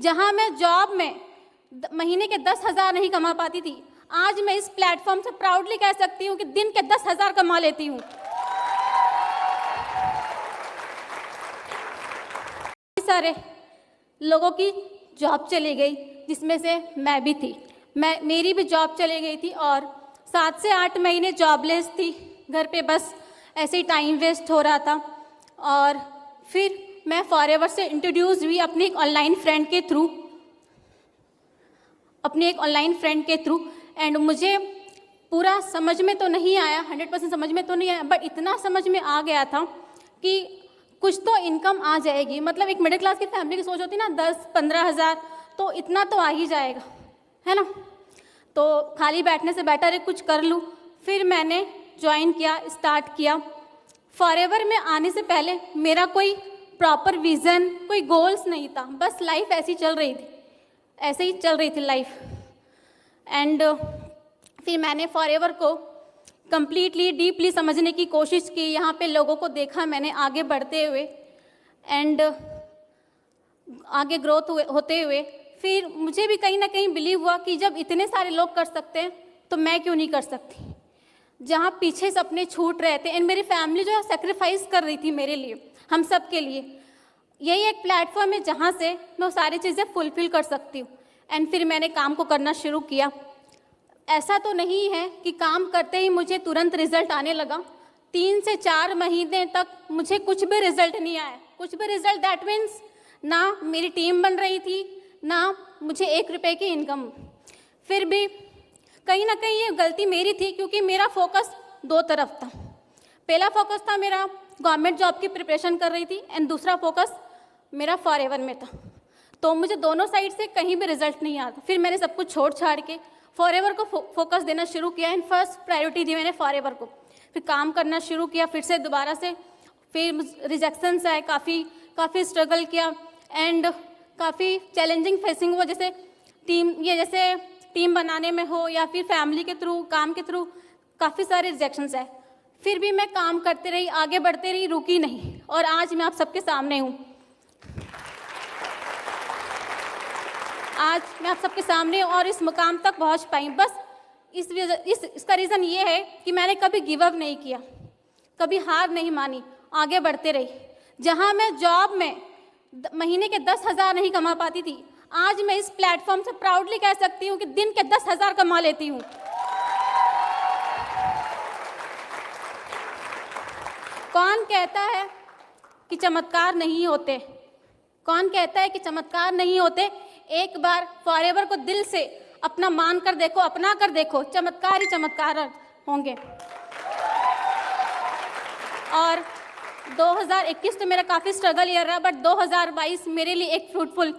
जहां मैं जॉब में महीने के 10,000 नहीं कमा पाती थी, आज मैं इस प्लेटफॉर्म से प्राउडली कह सकती हूँ कि दिन के 10,000 कमा लेती हूँ। सारे लोगों की जॉब चली गई, जिसमें से मैं भी थी। मेरी भी जॉब चली गई थी और 7 से 8 महीने जॉबलेस थी। घर पे बस ऐसे ही टाइम वेस्ट हो रहा था। और फिर मैं फॉरएवर से इंट्रोड्यूस हुई अपनी एक ऑनलाइन फ्रेंड के थ्रू एंड मुझे पूरा समझ में तो नहीं आया, 100% समझ में तो नहीं आया, बट इतना समझ में आ गया था कि कुछ तो इनकम आ जाएगी। मतलब एक मिडिल क्लास की फैमिली की सोच होती ना 10-15 हज़ार, तो इतना तो आ ही जाएगा, है ना। तो खाली बैठने से बेटर है कुछ कर लूँ। फिर मैंने ज्वाइन किया, स्टार्ट किया। फॉरएवर में आने से पहले मेरा कोई प्रॉपर विज़न, कोई गोल्स नहीं था, बस लाइफ ऐसे ही चल रही थी लाइफ। एंड फिर मैंने फॉरएवर को कंप्लीटली डीपली समझने की कोशिश की। यहाँ पे लोगों को देखा मैंने आगे बढ़ते हुए एंड आगे ग्रोथ होते हुए। फिर मुझे भी कहीं ना कहीं बिलीव हुआ कि जब इतने सारे लोग कर सकते हैं तो मैं क्यों नहीं कर सकती। जहाँ पीछे सपने छूट रहे थे एंड मेरी फैमिली जो है सेक्रीफाइस कर रही थी मेरे लिए, हम सब के लिए, यही एक प्लेटफॉर्म है जहाँ से मैं वो सारी चीज़ें फुलफ़िल कर सकती हूँ। एंड फिर मैंने काम को करना शुरू किया। ऐसा तो नहीं है कि काम करते ही मुझे तुरंत रिजल्ट आने लगा। 3 से 4 महीने तक मुझे कुछ भी रिजल्ट नहीं आया। कुछ भी रिजल्ट दैट मीन्स ना मेरी टीम बन रही थी, ना मुझे 1 रुपये की इनकम। फिर भी कहीं ना कहीं ये गलती मेरी थी, क्योंकि मेरा फोकस 2 तरफ था। पहला फोकस था मेरा गवर्नमेंट जॉब की प्रिपरेशन कर रही थी एंड दूसरा फोकस मेरा फॉरएवर में था। तो मुझे दोनों साइड से कहीं भी रिजल्ट नहीं आता। फिर मैंने सब कुछ छोड़ छाड़ के फॉरएवर को फोकस देना शुरू किया एंड फर्स्ट प्रायोरिटी दी मैंने फॉरएवर को। फिर काम करना शुरू किया फिर से दोबारा से। फिर रिजेक्शंस आए, काफ़ी स्ट्रगल किया एंड काफ़ी चैलेंजिंग फेसिंग हुआ, जैसे टीम बनाने में हो या फिर फैमिली के थ्रू, काम के थ्रू काफ़ी सारे रिजेक्शंस आए। फिर भी मैं काम करते रही, आगे बढ़ते रही, रुकी नहीं और आज मैं आप सबके सामने हूँ। आज मैं आप सबके सामने और इस मुकाम तक पहुँच पाई। बस इसका रीज़न ये है कि मैंने कभी गिव अप नहीं किया, कभी हार नहीं मानी, आगे बढ़ते रही। जहाँ मैं जॉब में महीने के 10,000 नहीं कमा पाती थी, आज मैं इस प्लेटफॉर्म से प्राउडली कह सकती हूँ कि दिन के 10,000 कमा लेती हूँ। कौन कहता है कि चमत्कार नहीं होते? कौन कहता है कि चमत्कार नहीं होते? एक बार फॉरएवर को दिल से अपना मान कर देखो, अपना कर देखो, चमत्कार ही चमत्कार होंगे। और 2021 तो मेरा काफ़ी स्ट्रगल ईयर रहा, बट 2022 मेरे लिए एक फ्रूटफुल